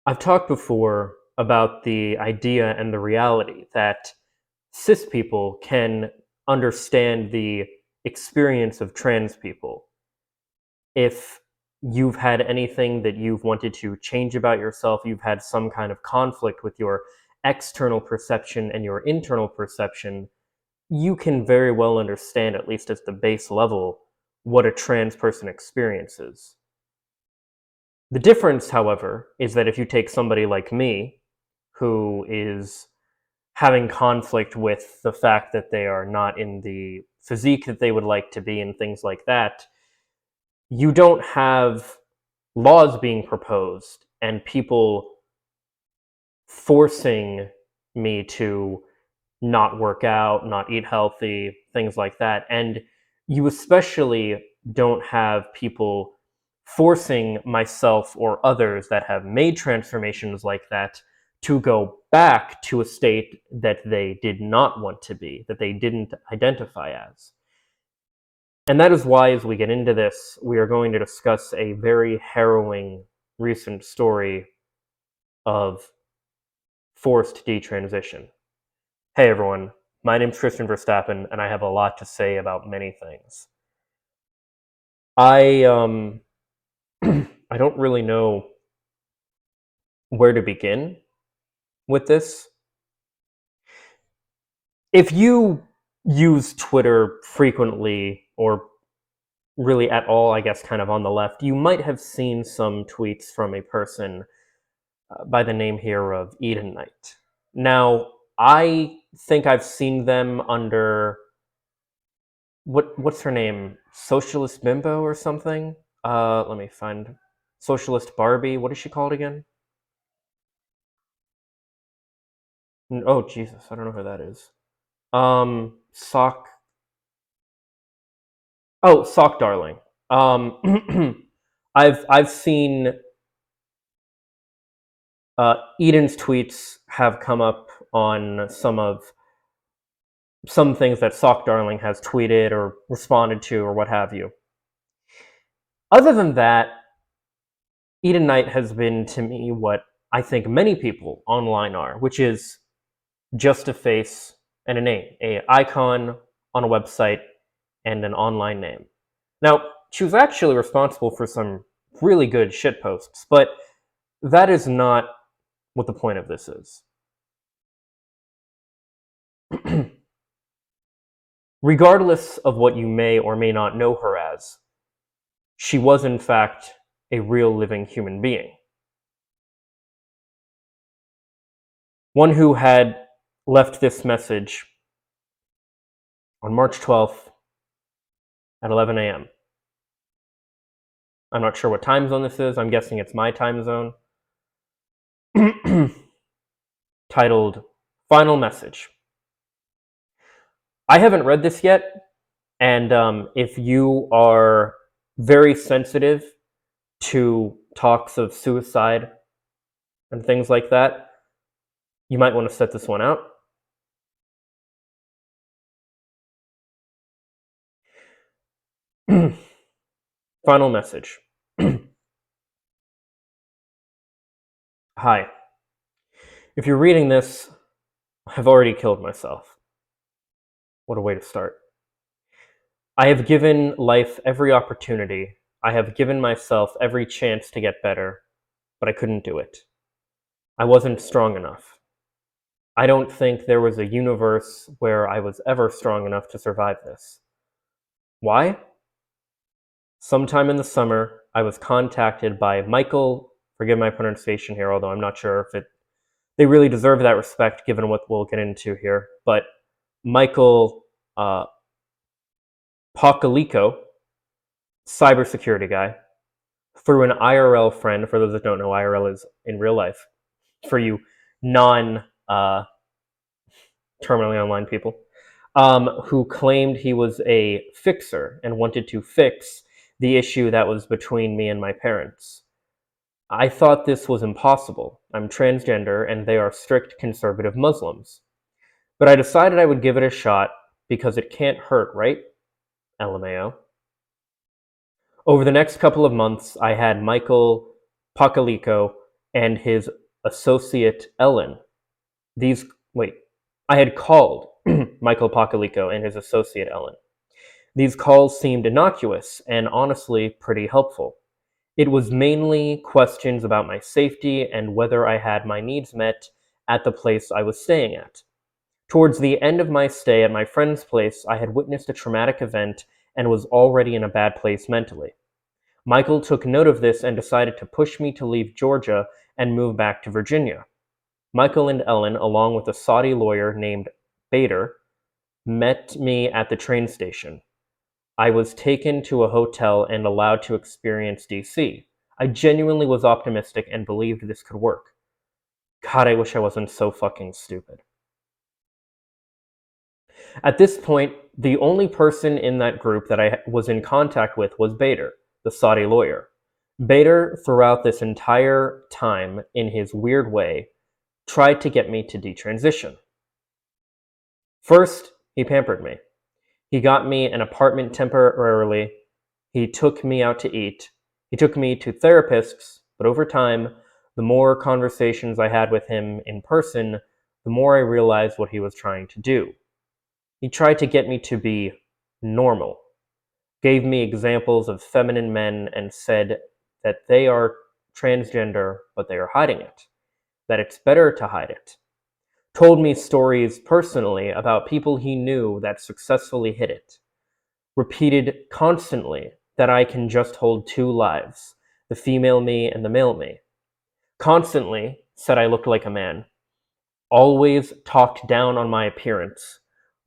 I've talked before about the idea and the reality that cis people can understand the experience of trans people. If you've had anything that you've wanted to change about yourself, you've had some kind of conflict with your external perception and your internal perception, you can very well understand, at least at the base level, what a trans person experiences. The difference, however, is that if you take somebody like me, who is having conflict with the fact that they are not in the physique that they would like to be and things like that, you don't have laws being proposed and people forcing me to not work out, not eat healthy, things like that. And you especially don't have people forcing myself or others that have made transformations like that to go back to a state that they did not want to be, that they didn't identify as. And that is why, as we get into this, we are going to discuss a very harrowing recent story of forced detransition. Hey everyone, my name's Christian Verstappen, and I have a lot to say about many things. I I don't really know where to begin with this. If you use Twitter frequently, or really at all, I guess, kind of on the left, you might have seen some tweets from a person by the name here of Eden Knight. Now, I think I've seen them under what's her name? Socialist Bimbo or something? Let me find Socialist Barbie. What is she called again? Oh Jesus, I don't know who that is. Sock. Oh, Sock Darling. I've seen Eden's tweets have come up on some things that Sock Darling has tweeted or responded to or what have you. Other than that, Eden Knight has been to me what I think many people online are, which is just a face and a name, a icon on a website and an online name. Now, she was actually responsible for some really good shit posts, but that is not what the point of this is. Regardless of what you may or may not know her as, she was in fact a real living human being. One who had left this message on March 12th at 11 a.m. I'm not sure what time zone this is. I'm guessing it's my time zone. Titled Final Message. I haven't read this yet, and if you are very sensitive to talks of suicide and things like that, you might want to set this one out. Final message. Hi. If you're reading this, I've already killed myself. What a way to start. I have given life every opportunity. I have given myself every chance to get better, but I couldn't do it. I wasn't strong enough. I don't think there was a universe where I was ever strong enough to survive this. Why? Sometime in the summer, I was contacted by Michael, forgive my pronunciation here, although I'm not sure if they really deserve that respect given what we'll get into here, but Michael Pocalico, cybersecurity guy, through an IRL friend. For those that don't know, IRL is in real life. For you non terminally online people, who claimed he was a fixer and wanted to fix the issue that was between me and my parents. I thought this was impossible. I'm transgender and they are strict conservative Muslims. But I decided I would give it a shot because it can't hurt, right? LMAO. Over the next couple of months, I had Michael Pocalico and his associate Ellen. These, wait, I had called Michael Pacalico and his associate Ellen. These calls seemed innocuous and honestly pretty helpful. It was mainly questions about my safety and whether I had my needs met at the place I was staying at. Towards the end of my stay at my friend's place, I had witnessed a traumatic event and was already in a bad place mentally. Michael took note of this and decided to push me to leave Georgia and move back to Virginia. Michael and Ellen, along with a Saudi lawyer named Bader, met me at the train station. I was taken to a hotel and allowed to experience DC. I genuinely was optimistic and believed this could work. God, I wish I wasn't so fucking stupid. At this point, the only person in that group that I was in contact with was Bader, the Saudi lawyer. Bader, throughout this entire time, in his weird way, tried to get me to detransition. First, he pampered me. He got me an apartment temporarily. He took me out to eat. He took me to therapists, but over time, the more conversations I had with him in person, the more I realized what he was trying to do. He tried to get me to be normal, gave me examples of feminine men, and said that they are transgender, but they are hiding it, that it's better to hide it. Told me stories personally about people he knew that successfully hid it. Repeated constantly that I can just hold two lives, the female me and the male me. Constantly said I looked like a man. Always talked down on my appearance,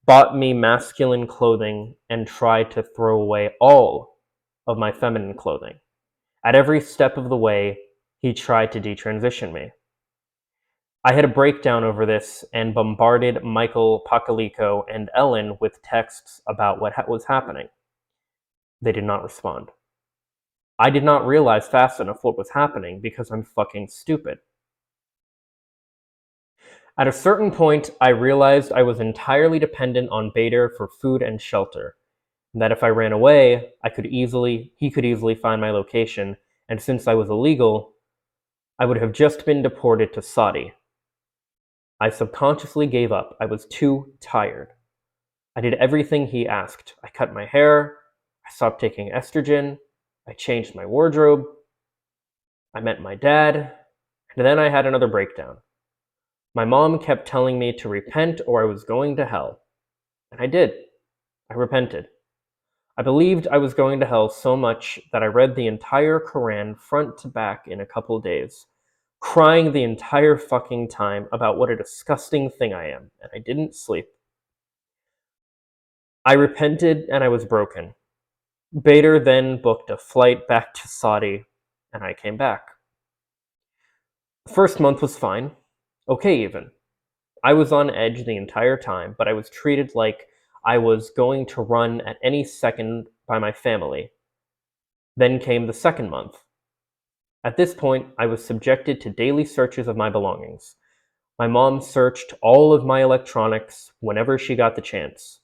bought me masculine clothing, and tried to throw away all of my feminine clothing. At every step of the way, he tried to detransition me. I had a breakdown over this and bombarded Michael Pacalico and Ellen with texts about what was happening. They did not respond. I did not realize fast enough what was happening because I'm fucking stupid. At a certain point, I realized I was entirely dependent on Bader for food and shelter, and that if I ran away, he could easily find my location, and since I was illegal, I would have just been deported to Saudi. I subconsciously gave up. I was too tired. I did everything he asked. I cut my hair, I stopped taking estrogen, I changed my wardrobe, I met my dad, and then I had another breakdown. My mom kept telling me to repent or I was going to hell. And I did. I repented. I believed I was going to hell so much that I read the entire Quran front to back in a couple days, crying the entire fucking time about what a disgusting thing I am, and I didn't sleep. I repented and I was broken. Bader then booked a flight back to Saudi, and I came back. The first month was fine. Okay, even. I was on edge the entire time, but I was treated like I was going to run at any second by my family. Then came the second month. At this point, I was subjected to daily searches of my belongings. My mom searched all of my electronics whenever she got the chance.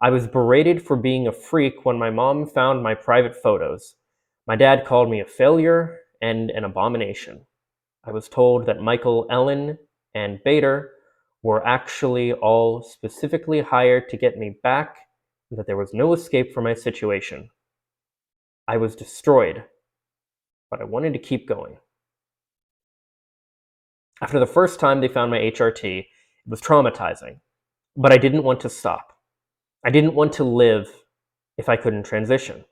I was berated for being a freak when my mom found my private photos. My dad called me a failure and an abomination. I was told that Michael, Ellen, and Bader were actually all specifically hired to get me back, and that there was no escape from my situation. I was destroyed, but I wanted to keep going. After the first time they found my HRT, it was traumatizing, but I didn't want to stop. I didn't want to live if I couldn't transition.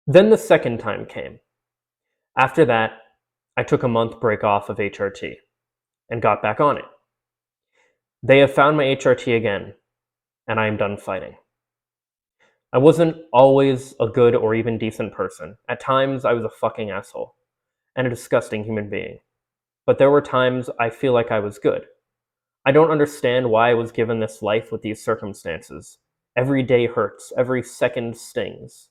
Then the second time came. After that, I took a month break off of HRT and got back on it. They have found my HRT again, and I am done fighting. I wasn't always a good or even decent person. At times, I was a fucking asshole and a disgusting human being. But there were times I feel like I was good. I don't understand why I was given this life with these circumstances. Every day hurts, every second stings.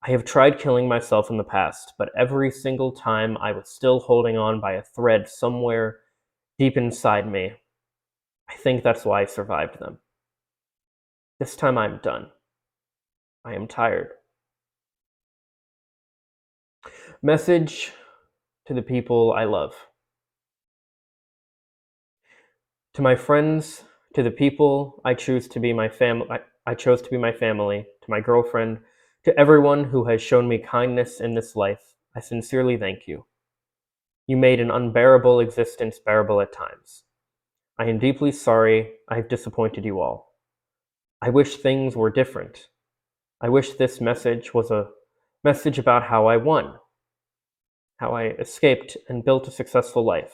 I have tried killing myself in the past, but every single time I was still holding on by a thread somewhere deep inside me. I think that's why I survived them. This time I'm done. I am tired. Message to the people I love. To my friends, to the people I choose to be my family, I chose to be my family, to my girlfriend, to everyone who has shown me kindness in this life, I sincerely thank you. You made an unbearable existence bearable at times. I am deeply sorry I have disappointed you all. I wish things were different. I wish this message was a message about how I won, how I escaped and built a successful life,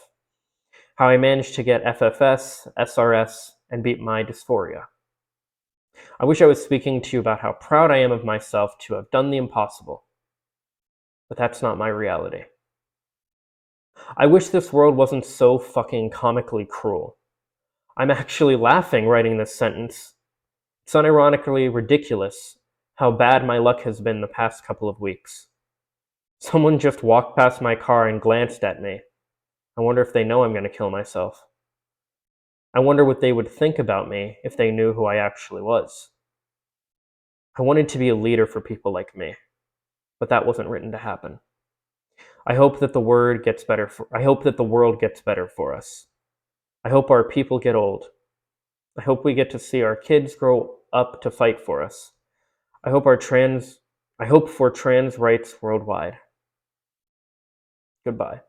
how I managed to get FFS, SRS, and beat my dysphoria. I wish I was speaking to you about how proud I am of myself to have done the impossible, but that's not my reality. I wish this world wasn't so fucking comically cruel. I'm actually laughing writing this sentence. It's unironically ridiculous how bad my luck has been the past couple of weeks. Someone just walked past my car and glanced at me. I wonder if they know I'm going to kill myself. I wonder what they would think about me if they knew who I actually was. I wanted to be a leader for people like me, but that wasn't written to happen. I hope that the world gets better for us. I hope our people get old. I hope we get to see our kids grow up to fight for us. I hope for trans rights worldwide. Goodbye.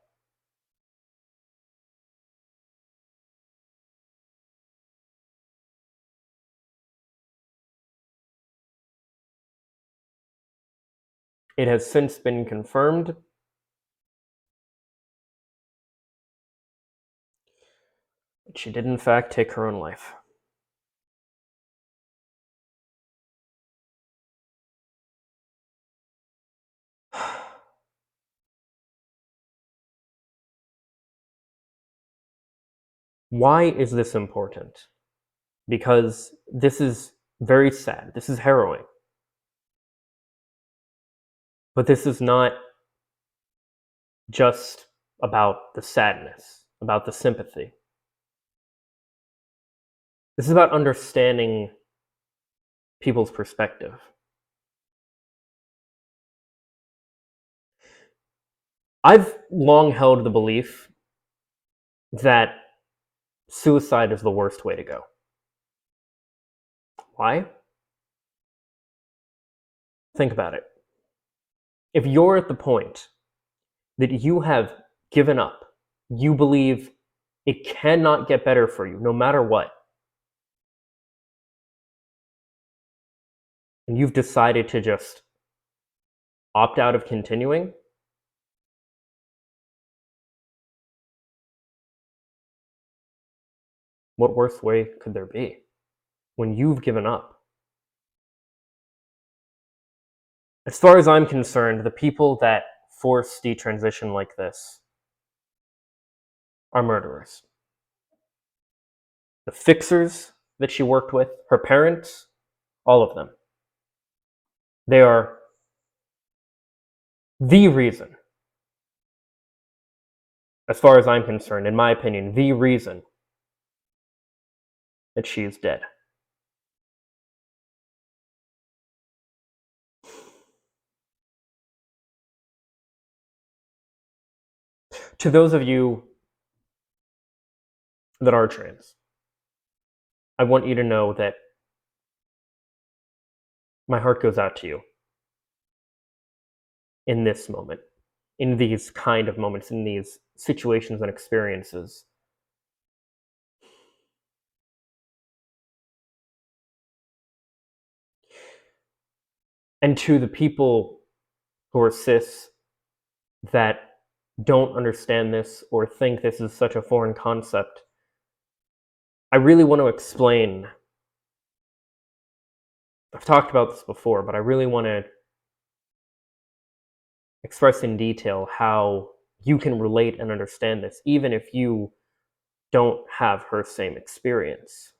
It has since been confirmed that she did in fact take her own life. Why is this important? Because this is very sad. This is harrowing. But this is not just about the sadness, about the sympathy. This is about understanding people's perspective. I've long held the belief that suicide is the worst way to go. Why? Think about it. If you're at the point that you have given up, you believe it cannot get better for you no matter what, and you've decided to just opt out of continuing, what worse way could there be when you've given up? As far as I'm concerned, the people that force detransition like this are murderers. The fixers that she worked with, her parents, all of them. They are the reason, as far as I'm concerned, in my opinion, the reason that she is dead. To those of you that are trans, I want you to know that my heart goes out to you in this moment, in these kind of moments, in these situations and experiences. And to the people who are cis that don't understand this or think this is such a foreign concept, I really want to explain. I've talked about this before, but I really want to express in detail how you can relate and understand this, even if you don't have her same experience.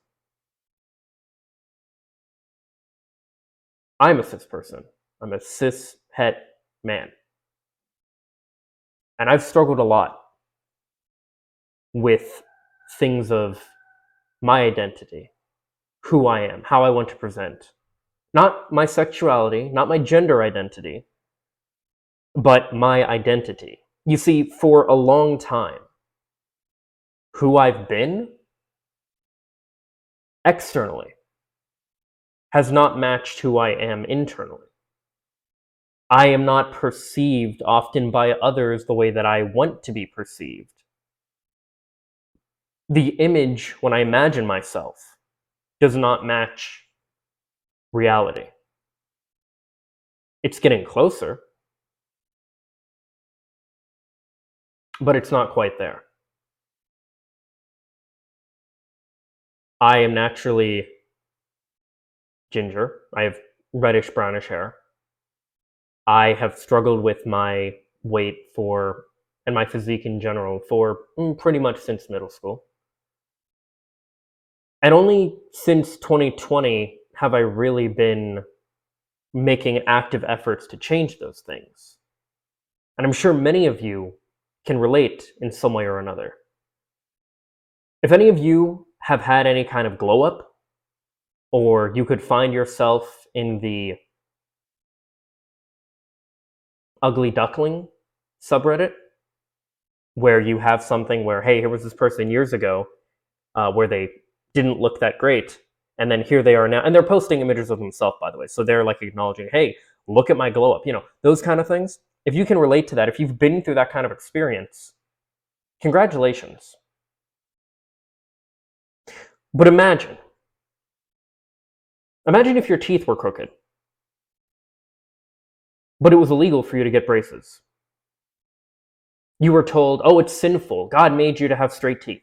I'm a cis person. I'm a cis het man. And I've struggled a lot with things of my identity, who I am, how I want to present. Not my sexuality, not my gender identity, but my identity. You see, for a long time, who I've been externally has not matched who I am internally. I am not perceived often by others the way that I want to be perceived. The image, when I imagine myself, does not match reality. It's getting closer, but it's not quite there. I am naturally ginger. I have reddish brownish hair. I have struggled with my weight and my physique in general for pretty much since middle school. And only since 2020 have I really been making active efforts to change those things. And I'm sure many of you can relate in some way or another. If any of you have had any kind of glow up, or you could find yourself in the ugly duckling subreddit, where you have something where, hey, here was this person years ago where they didn't look that great, and then here they are now, and they're posting images of themselves, by the way, so they're like acknowledging, hey, look at my glow up, those kind of things. If you can relate to that, if you've been through that kind of experience, congratulations. But imagine if your teeth were crooked, but it was illegal for you to get braces. You were told, oh, it's sinful, God made you to have straight teeth.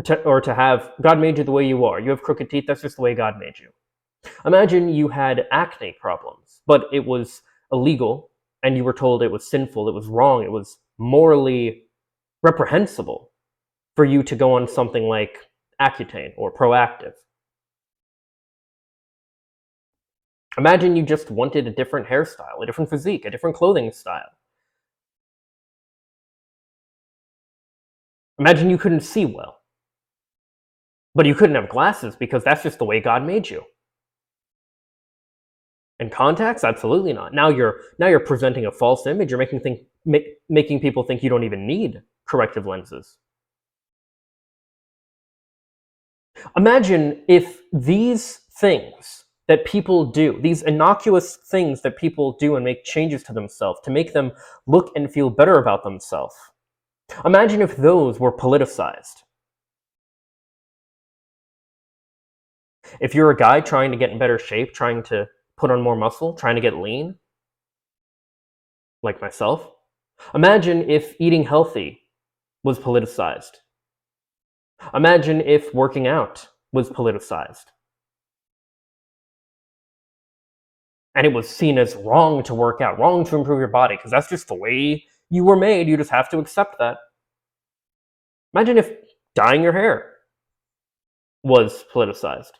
God made you the way you are. You have crooked teeth, that's just the way God made you. Imagine you had acne problems, but it was illegal, and you were told it was sinful, it was wrong, it was morally reprehensible for you to go on something like Accutane or Proactive. Imagine you just wanted a different hairstyle, a different physique, a different clothing style. Imagine you couldn't see well, but you couldn't have glasses because that's just the way God made you. And contacts? Absolutely not. Now you're presenting a false image. You're making people think you don't even need corrective lenses. Imagine if these things that people do, these innocuous things that people do and make changes to themselves to make them look and feel better about themselves, imagine if those were politicized. If you're a guy trying to get in better shape, trying to put on more muscle, trying to get lean, like myself, imagine if eating healthy was politicized. Imagine if working out was politicized. And it was seen as wrong to work out, wrong to improve your body, because that's just the way you were made. You just have to accept that. Imagine if dyeing your hair was politicized.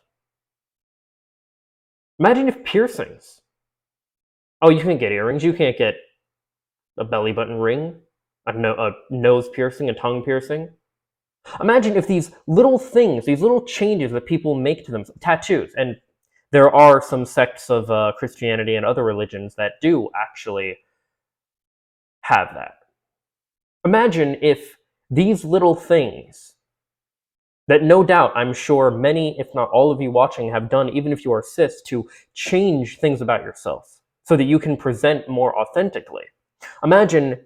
Imagine if piercings. Oh, you can't get earrings. You can't get a belly button ring, a nose piercing, a tongue piercing. Imagine if these little things, these little changes that people make to them, tattoos, and there are some sects of Christianity and other religions that do actually have that. Imagine if these little things that no doubt I'm sure many, if not all of you watching have done, even if you are cis, to change things about yourself so that you can present more authentically. Imagine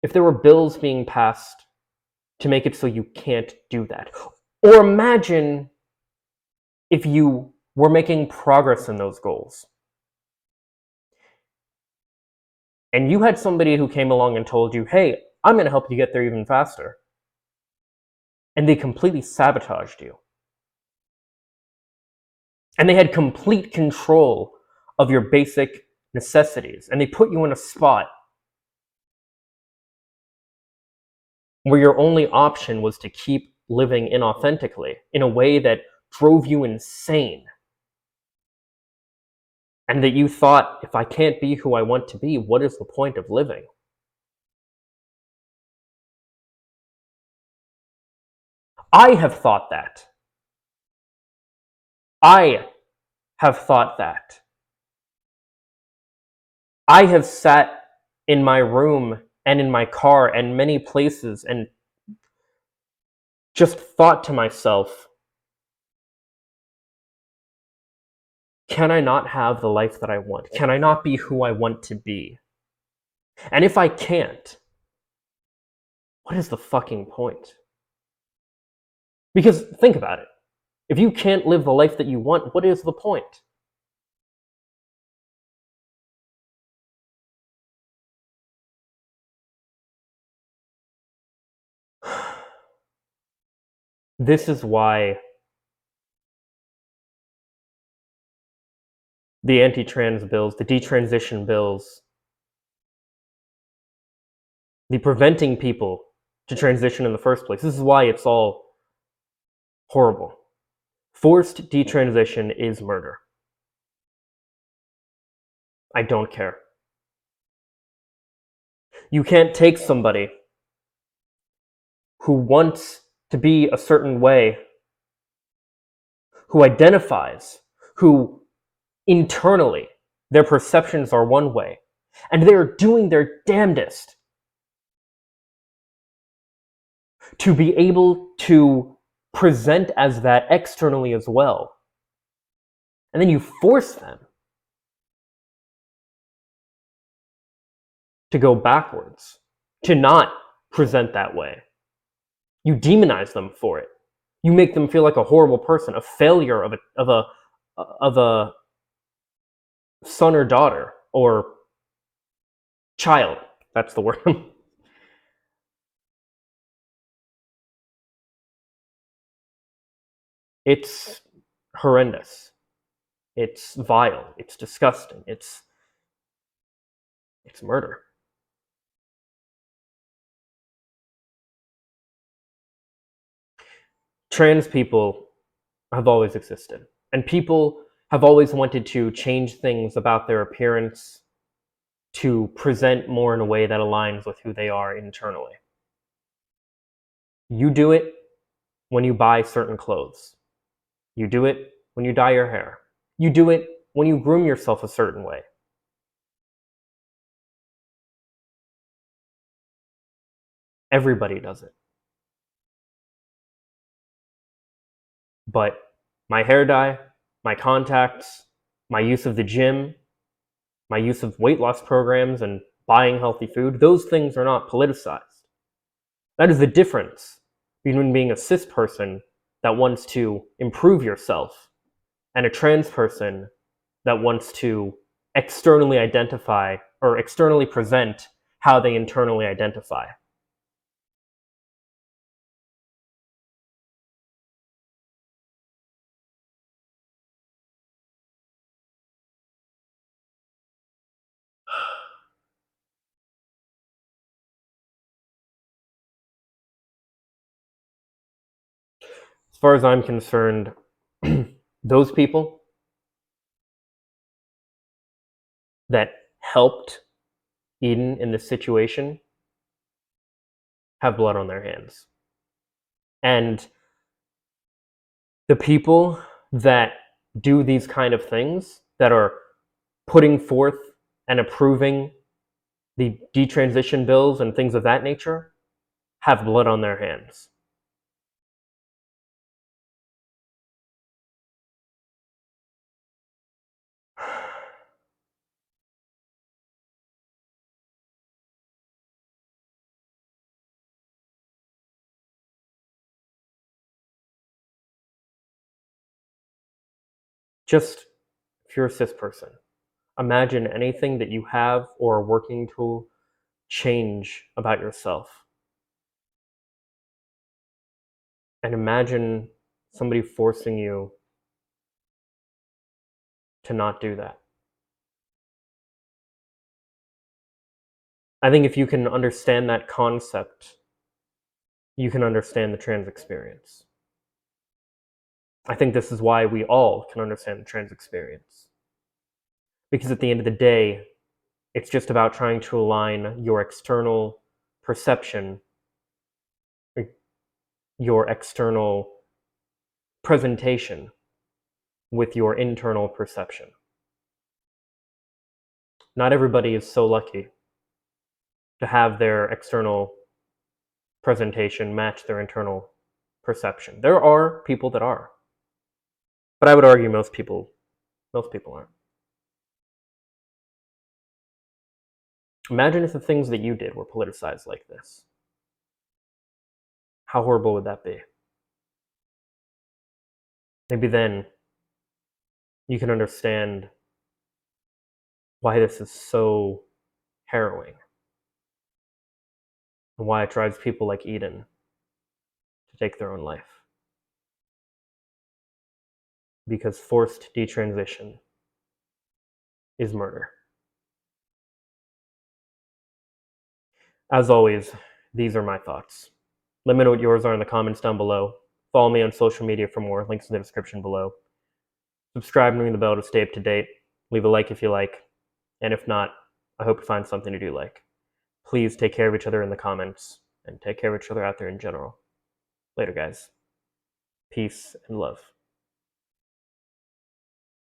if there were bills being passed to make it so you can't do that. Or imagine if you were making progress in those goals. And you had somebody who came along and told you, hey, I'm going to help you get there even faster. And they completely sabotaged you. And they had complete control of your basic necessities. And they put you in a spot where your only option was to keep living inauthentically in a way that drove you insane. And that you thought, if I can't be who I want to be, what is the point of living? I have thought that. I have thought that. I have sat in my room and in my car and many places and just thought to myself, can I not have the life that I want? Can I not be who I want to be? And if I can't, what is the fucking point? Because think about it. If you can't live the life that you want, what is the point? This is why the anti-trans bills, the detransition bills, the preventing people to transition in the first place, this is why it's all horrible. Forced detransition is murder. I don't care. You can't take somebody who wants to be a certain way, who identifies, who internally their perceptions are one way, and they're doing their damnedest to be able to present as that externally as well. And then you force them to go backwards, to not present that way. You demonize them for it. You make them feel like a horrible person, a failure of a son or daughter or child. That's the word. It's horrendous. It's vile. It's disgusting. It's murder. Trans people have always existed, and people have always wanted to change things about their appearance to present more in a way that aligns with who they are internally. You do it when you buy certain clothes. You do it when you dye your hair. You do it when you groom yourself a certain way. Everybody does it. But my hair dye, my contacts, my use of the gym, my use of weight loss programs and buying healthy food, those things are not politicized. That is the difference between being a cis person that wants to improve yourself and a trans person that wants to externally identify or externally present how they internally identify. As far as I'm concerned, those people that helped Eden in this situation have blood on their hands. And the people that do these kind of things, that are putting forth and approving the detransition bills and things of that nature, have blood on their hands. Just, if you're a cis person, imagine anything that you have or are working to change about yourself. And imagine somebody forcing you to not do that. I think if you can understand that concept, you can understand the trans experience. I think this is why we all can understand the trans experience. Because at the end of the day, it's just about trying to align your external perception, your external presentation with your internal perception. not everybody is so lucky to have their external presentation match their internal perception. There are people that are, but I would argue most people aren't. Imagine if the things that you did were politicized like this. How horrible would that be? Maybe then you can understand why this is so harrowing and why it drives people like Eden to take their own life. Because forced detransition is murder. As always, these are my thoughts. Let me know what yours are in the comments down below. Follow me on social media for more, links in the description below. Subscribe and ring the bell to stay up to date. Leave a like if you like, and if not, I hope you find something to do like. Please take care of each other in the comments, and take care of each other out there in general. Later, guys. Peace and love.